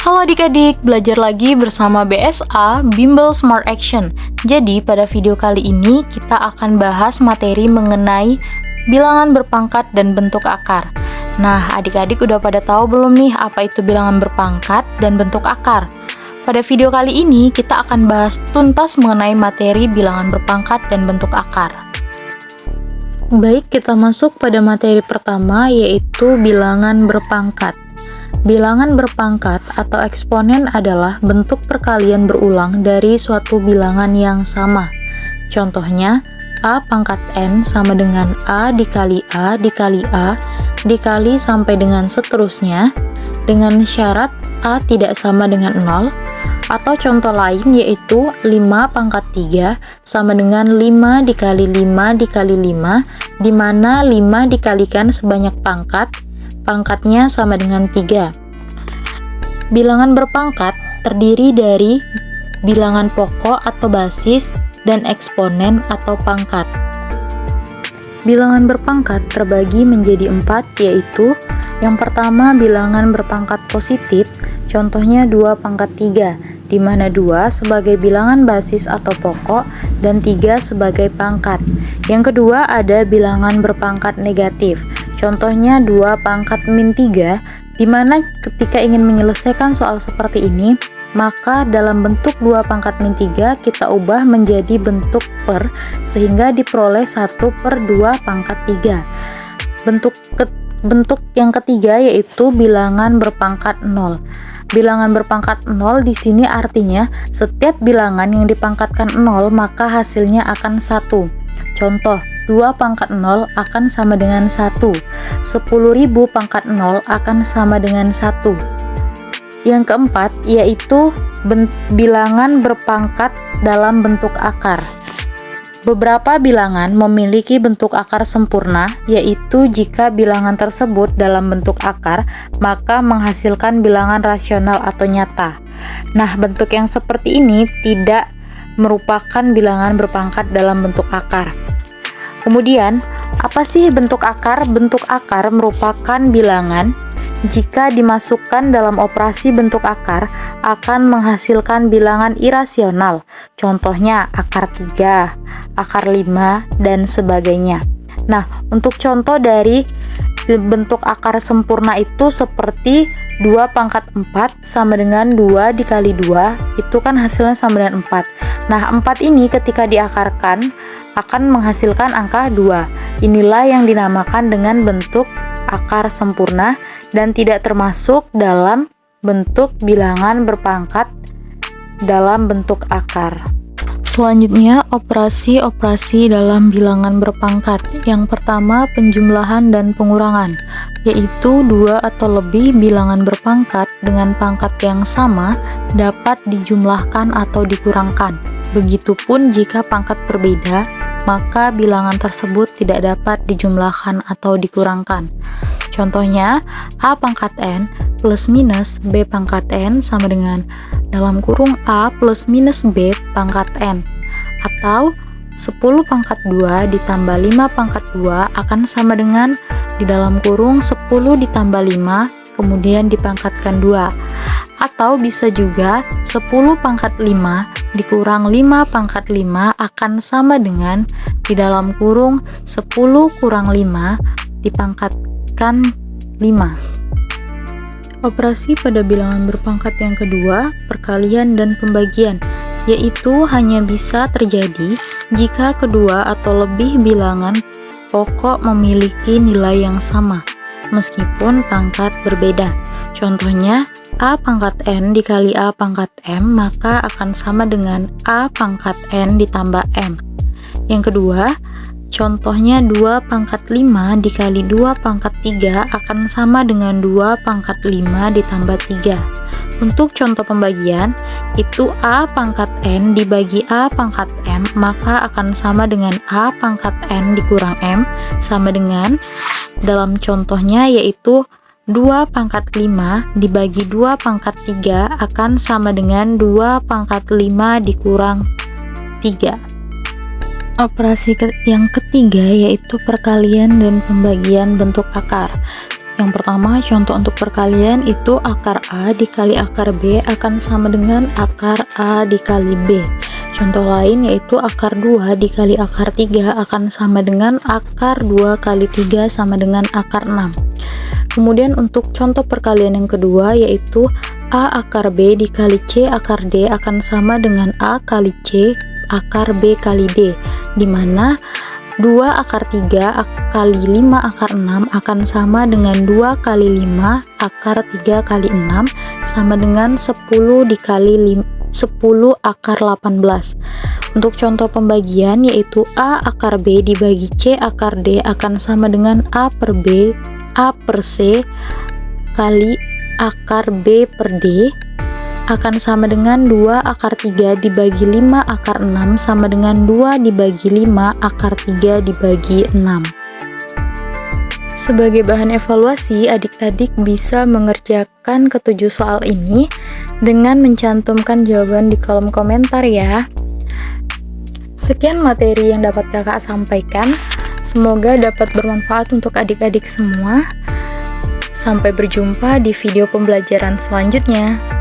Halo adik-adik, belajar lagi bersama BSA Bimbel Smart Action. Jadi pada video kali ini kita akan bahas materi mengenai bilangan berpangkat dan bentuk akar. Nah, adik-adik udah pada tahu belum nih apa itu bilangan berpangkat dan bentuk akar? Pada video kali ini kita akan bahas tuntas mengenai materi bilangan berpangkat dan bentuk akar. Baik, kita masuk pada materi pertama, yaitu bilangan berpangkat. Bilangan berpangkat atau eksponen adalah bentuk perkalian berulang dari suatu bilangan yang sama. Contohnya, A pangkat N sama dengan A dikali A dikali A dikali sampai dengan seterusnya, dengan syarat A tidak sama dengan 0, atau contoh lain yaitu 5 pangkat 3 sama dengan 5 dikali 5 dikali 5, di mana 5 dikalikan sebanyak pangkatnya sama dengan 3. Bilangan berpangkat terdiri dari bilangan pokok atau basis dan eksponen atau pangkat. Bilangan berpangkat terbagi menjadi 4, yaitu yang pertama bilangan berpangkat positif, contohnya 2 pangkat 3, di mana 2 sebagai bilangan basis atau pokok dan 3 sebagai pangkat. Yang kedua ada bilangan berpangkat negatif, contohnya 2 pangkat min 3, di mana ketika ingin menyelesaikan soal seperti ini, maka dalam bentuk 2 pangkat min 3 kita ubah menjadi bentuk per, sehingga diperoleh 1 per 2 pangkat 3. Bentuk yang ketiga yaitu bilangan berpangkat 0. Bilangan berpangkat 0 di sini artinya setiap bilangan yang dipangkatkan 0 maka hasilnya akan 1. Contoh, 2 pangkat 0 akan sama dengan 1. 10.000 pangkat 0 akan sama dengan 1. Yang keempat yaitu bilangan berpangkat dalam bentuk akar. Beberapa bilangan memiliki bentuk akar sempurna, yaitu jika bilangan tersebut dalam bentuk akar, maka menghasilkan bilangan rasional atau nyata. Nah, bentuk yang seperti ini tidak merupakan bilangan berpangkat dalam bentuk akar. Kemudian, apa sih bentuk akar? Bentuk akar merupakan bilangan jika dimasukkan dalam operasi bentuk akar akan menghasilkan bilangan irasional. Contohnya akar 3, akar 5, dan sebagainya. Nah, untuk contoh dari bentuk akar sempurna itu seperti 2 pangkat 4 sama dengan 2 dikali 2, itu kan hasilnya sama dengan 4. Nah, 4 ini ketika diakarkan akan menghasilkan angka 2. Inilah yang dinamakan dengan bentuk akar sempurna dan tidak termasuk dalam bentuk bilangan berpangkat dalam bentuk akar. Selanjutnya, operasi-operasi dalam bilangan berpangkat. Yang pertama, penjumlahan dan pengurangan, yaitu 2 atau lebih bilangan berpangkat dengan pangkat yang sama dapat dijumlahkan atau dikurangkan. Begitupun jika pangkat berbeda, maka bilangan tersebut tidak dapat dijumlahkan atau dikurangkan. Contohnya, A pangkat N plus minus B pangkat N sama dengan dalam kurung A plus minus B pangkat N, atau 10 pangkat 2 ditambah 5 pangkat 2 akan sama dengan di dalam kurung 10 ditambah 5 kemudian dipangkatkan 2, atau bisa juga 10 pangkat 5 dikurang 5 pangkat 5 akan sama dengan di dalam kurung 10 kurang 5 dipangkatkan 5. Operasi pada bilangan berpangkat yang kedua, perkalian dan pembagian, yaitu hanya bisa terjadi jika kedua atau lebih bilangan pokok memiliki nilai yang sama, meskipun pangkat berbeda. Contohnya, A pangkat N dikali A pangkat M, maka akan sama dengan A pangkat N ditambah M. Yang kedua, contohnya 2 pangkat 5 dikali 2 pangkat 3 akan sama dengan 2 pangkat 5 ditambah 3. Untuk contoh pembagian, itu A pangkat N dibagi A pangkat M, maka akan sama dengan A pangkat N dikurang M, sama dengan dalam contohnya yaitu 2 pangkat 5 dibagi 2 pangkat 3 akan sama dengan 2 pangkat 5 dikurang 3. Operasi yang ketiga yaitu perkalian dan pembagian bentuk akar. Yang pertama, contoh untuk perkalian itu akar A dikali akar B akan sama dengan akar A dikali B. Contoh lain yaitu akar 2 dikali akar 3 akan sama dengan akar 2 kali 3 sama dengan akar 6. Kemudian untuk contoh perkalian yang kedua yaitu A akar B dikali C akar D akan sama dengan A kali C akar B kali D, dimana 2 akar 3 kali 5 akar 6 akan sama dengan 2 kali 5 akar 3 kali 6 sama dengan 10 dikali 10 akar 18. Untuk contoh pembagian yaitu A akar B dibagi C akar D akan sama dengan A per C kali akar B per D akan sama dengan 2 akar 3 dibagi 5 akar 6 sama dengan 2 dibagi 5 akar 3 dibagi 6. Sebagai bahan evaluasi, adik-adik bisa mengerjakan ketujuh soal ini dengan mencantumkan jawaban di kolom komentar ya. Sekian materi yang dapat kakak sampaikan, semoga dapat bermanfaat untuk adik-adik semua. Sampai berjumpa di video pembelajaran selanjutnya.